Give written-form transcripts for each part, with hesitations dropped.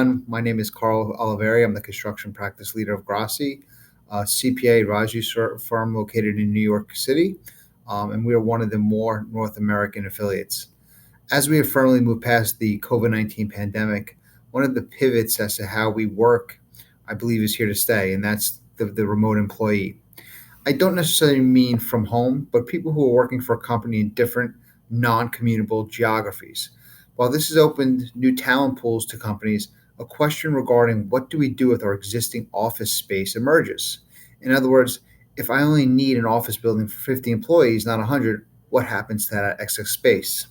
everyone. My name is Carl Olivieri. I'm the construction practice leader of Grassi, a CPA advisory firm located in New York City, and we are one of the more North American affiliates. As we have firmly moved past the COVID-19 pandemic, one of the pivots as to how we work, I believe, is here to stay, and that's the remote employee. I don't necessarily mean from home, but people who are working for a company in different non-commutable geographies. While this has opened new talent pools to companies, a question regarding what do we do with our existing office space emerges. In other words, if I only need an office building for 50 employees, not 100, what happens to that excess space?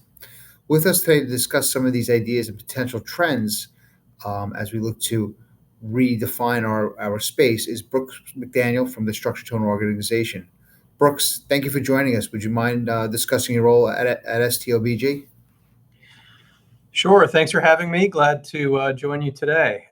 With us today to discuss some of these ideas and potential trends as we look to redefine our space is Brooke McDaniel from the Structure Tone Organization. Brooks, thank you for joining us. Would you mind discussing your role at STOBG? Sure. Thanks for having me. Glad to join you today.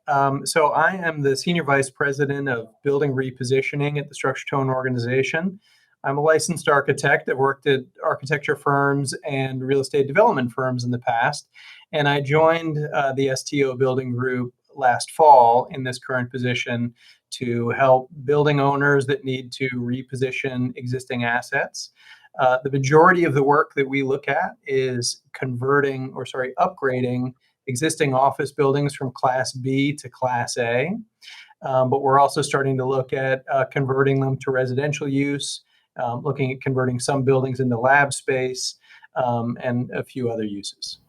So I am the Senior Vice President of Building Repositioning at the Structure Tone Organization. I'm a licensed architect. I've worked at architecture firms and real estate development firms in the past, and I joined the STO Building Group last fall in this current position to help building owners that need to reposition existing assets. The majority of the work that we look at is upgrading existing office buildings from Class B to Class A. But we're also starting to look at converting them to residential use, looking at converting some buildings into lab space, and a few other uses.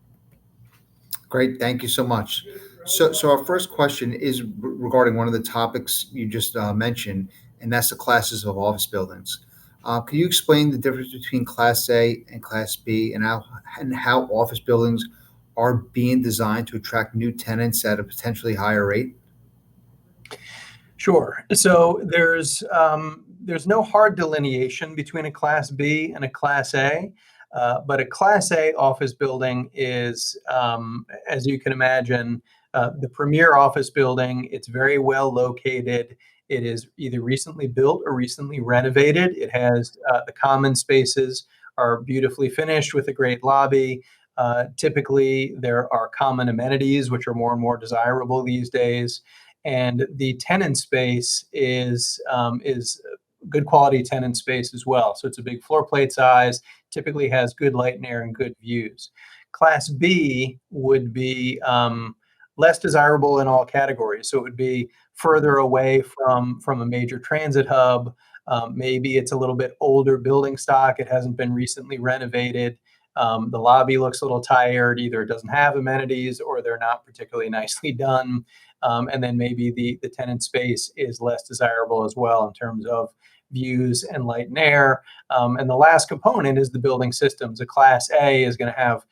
Great, thank you so much. So our first question is regarding one of the topics you just mentioned, and that's the classes of office buildings. Can you explain the difference between Class A and Class B, and how office buildings are being designed to attract new tenants at a potentially higher rate? Sure. So there's no hard delineation between a Class B and a Class A, but a Class A office building is, as you can imagine, the premier office building. It's very well located. It is either recently built or recently renovated. It has the common spaces are beautifully finished with a great lobby. Typically, there are common amenities, which are more and more desirable these days. And the tenant space is good quality tenant space as well. So it's a big floor plate size, typically has good light and air and good views. Class B would be less desirable in all categories. So it would be further away from a major transit hub. Maybe it's a little bit older building stock. It hasn't been recently renovated. The lobby looks a little tired. Either it doesn't have amenities or they're not particularly nicely done. And then maybe the tenant space is less desirable as well in terms of views and light and air. And the last component is the building systems. A Class A is going to have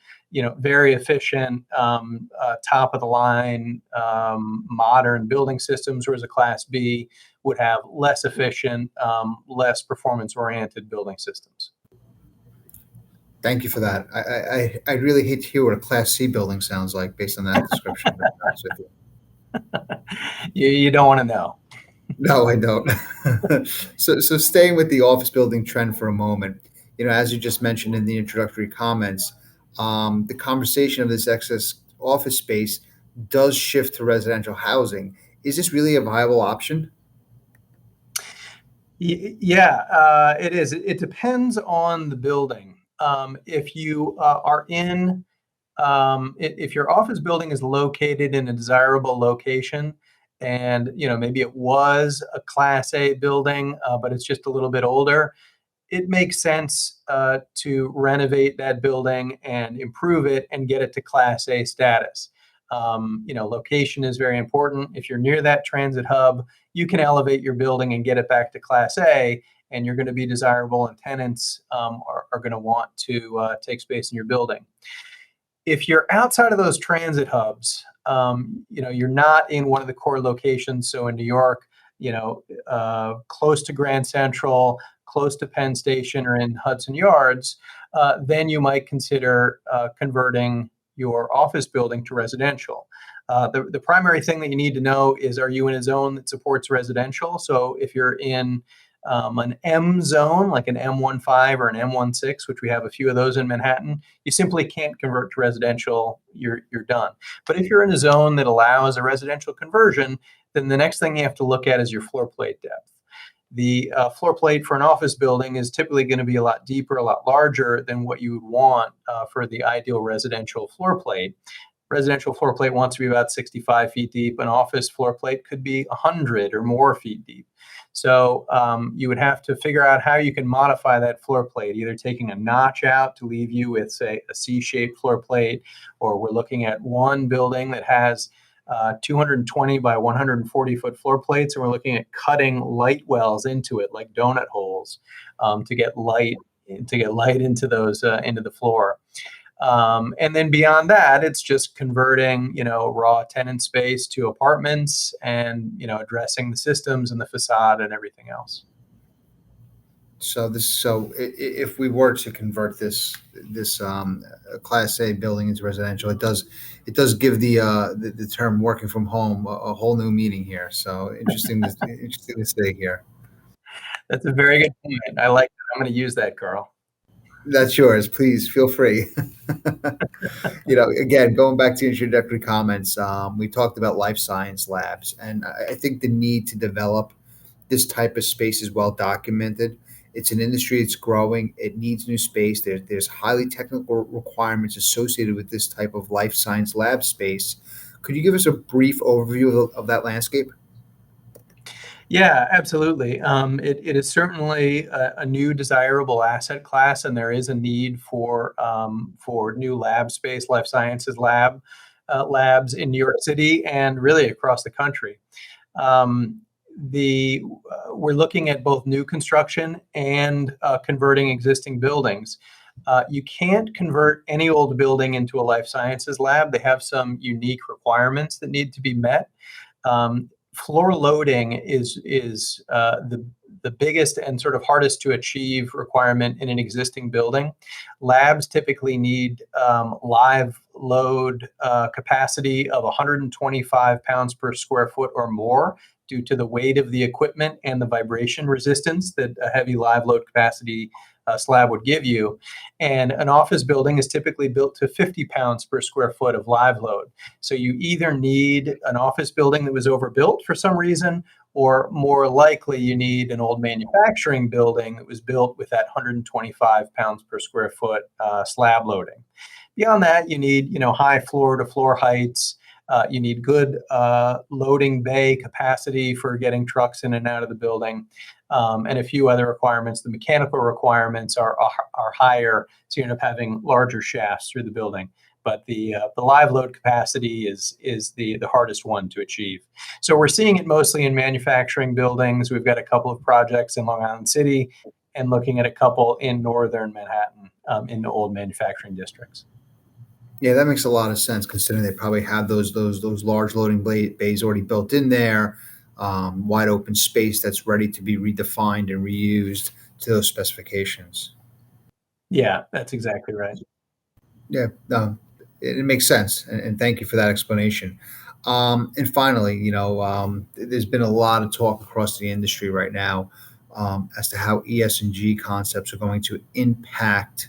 very efficient, top of the line, modern building systems, whereas a Class B would have less efficient, less performance oriented building systems. Thank you for that. I really hate to hear what a Class C building sounds like based on that description. To be honest with you. You don't want to know. No, I don't. So staying with the office building trend for a moment, as you just mentioned in the introductory comments, the conversation of this excess office space does shift to residential housing. Is this really a viable option? Yeah, it is. It depends on the building. If you if your office building is located in a desirable location, and maybe it was a Class A building, but it's just a little bit older, it makes sense to renovate that building and improve it and get it to Class A status. Location is very important. If you're near that transit hub, you can elevate your building and get it back to Class A, and you're going to be desirable, and tenants are going to want to take space in your building. If you're outside of those transit hubs, you're not in one of the core locations. So in New York, close to Grand Central, close to Penn Station, or in Hudson Yards, then you might consider converting your office building to residential. The primary thing that you need to know is, are you in a zone that supports residential? So if you're in An M zone, like an M15 or an M16, which we have a few of those in Manhattan, you simply can't convert to residential. You're done. But if you're in a zone that allows a residential conversion, then the next thing you have to look at is your floor plate depth. The floor plate for an office building is typically going to be a lot deeper, a lot larger than what you would want for the ideal residential floor plate. Residential floor plate wants to be about 65 feet deep. An office floor plate could be 100 or more feet deep. So you would have to figure out how you can modify that floor plate, either taking a notch out to leave you with, say, a C-shaped floor plate, or we're looking at one building that has 220 by 140-foot floor plates, and we're looking at cutting light wells into it, like donut holes, to get light into those into the floor. And then beyond that, it's just converting, raw tenant space to apartments, and addressing the systems and the facade and everything else. If we were to convert this Class A building into residential, it does give the term working from home a whole new meaning here. So interesting to say here. That's a very good point. I like that. I'm going to use that, Carl. That's yours. Please feel free. Again, going back to introductory comments, we talked about life science labs, and I think the need to develop this type of space is well documented. It's an industry that's growing. It needs new space. There's highly technical requirements associated with this type of life science lab space. Could you give us a brief overview of that landscape? Yeah, absolutely. It is certainly a new desirable asset class, and there is a need for new lab space, life sciences labs in New York City and really across the country. Um, we're looking at both new construction and converting existing buildings. You can't convert any old building into a life sciences lab. They have some unique requirements that need to be met. Floor loading is the biggest and sort of hardest to achieve requirement in an existing building. Labs typically need live load capacity of 125 pounds per square foot or more, due to the weight of the equipment and the vibration resistance that a heavy live load capacity slab would give you. And an office building is typically built to 50 pounds per square foot of live load. So you either need an office building that was overbuilt for some reason, or more likely you need an old manufacturing building that was built with that 125 pounds per square foot slab loading. Beyond that, you need high floor to floor heights. You need good loading bay capacity for getting trucks in and out of the building, and a few other requirements. The mechanical requirements are higher, so you end up having larger shafts through the building. But the live load capacity is the hardest one to achieve. So we're seeing it mostly in manufacturing buildings. We've got a couple of projects in Long Island City, and looking at a couple in northern Manhattan, in the old manufacturing districts. Yeah, that makes a lot of sense considering they probably have those large loading bays already built in there, wide open space that's ready to be redefined and reused to those specifications. Yeah, that's exactly right. Yeah, no, it makes sense, and thank you for that explanation. And finally, there's been a lot of talk across the industry right now as to how ESG concepts are going to impact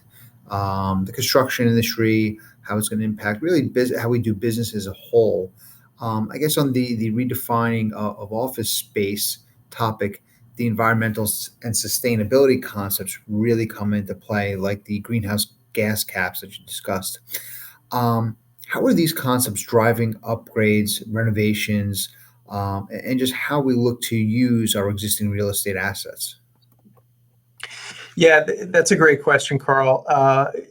the construction industry, how it's going to impact really how we do business as a whole. I guess on the redefining of office space topic, the environmental and sustainability concepts really come into play, like the greenhouse gas caps that you discussed. How are these concepts driving upgrades, renovations, and just how we look to use our existing real estate assets? Yeah, that's a great question, Carl.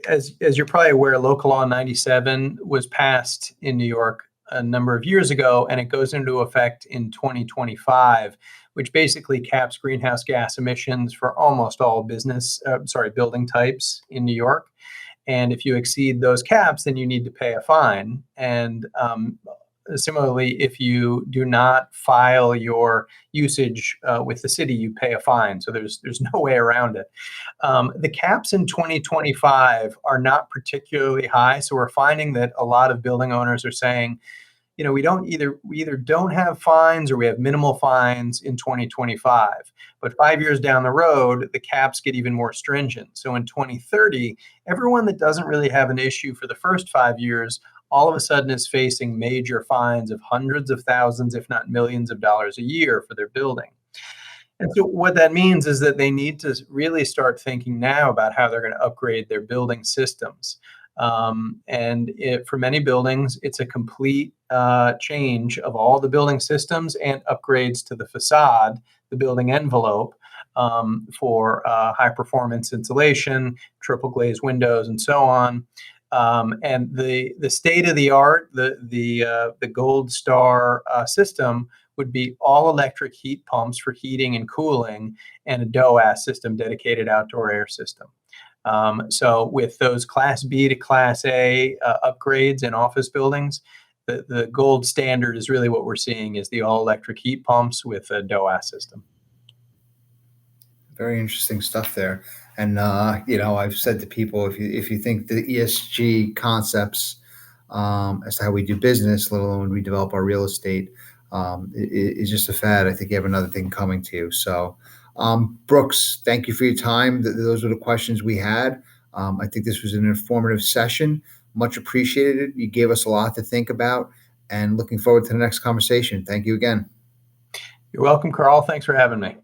As you're probably aware, Local Law 97 was passed in New York a number of years ago, and it goes into effect in 2025, which basically caps greenhouse gas emissions for almost all building types in New York. And if you exceed those caps, then you need to pay a fine. And similarly, if you do not file your usage with the city, you pay a fine. So there's no way around it. The caps in 2025 are not particularly high. So we're finding that a lot of building owners are saying, we either don't have fines or we have minimal fines in 2025. But 5 years down the road, the caps get even more stringent. So in 2030, everyone that doesn't really have an issue for the first 5 years all of a sudden is facing major fines of hundreds of thousands, if not millions of dollars a year for their building. And so what that means is that they need to really start thinking now about how they're going to upgrade their building systems. For many buildings, it's a complete change of all the building systems and upgrades to the facade, the building envelope, for high performance insulation, triple glazed windows, and so on. And the state of the art, the gold star system would be all electric heat pumps for heating and cooling, and a DOAS system, dedicated outdoor air system. So with those Class B to Class A upgrades in office buildings, the gold standard is really what we're seeing is the all electric heat pumps with a DOAS system. Very interesting stuff there. And I've said to people, if you think the ESG concepts as to how we do business, let alone when we develop our real estate, is just a fad, I think you have another thing coming to you. So, Brooks, thank you for your time. Those were the questions we had. I think this was an informative session. Much appreciated. You gave us a lot to think about, and looking forward to the next conversation. Thank you again. You're welcome, Carl. Thanks for having me.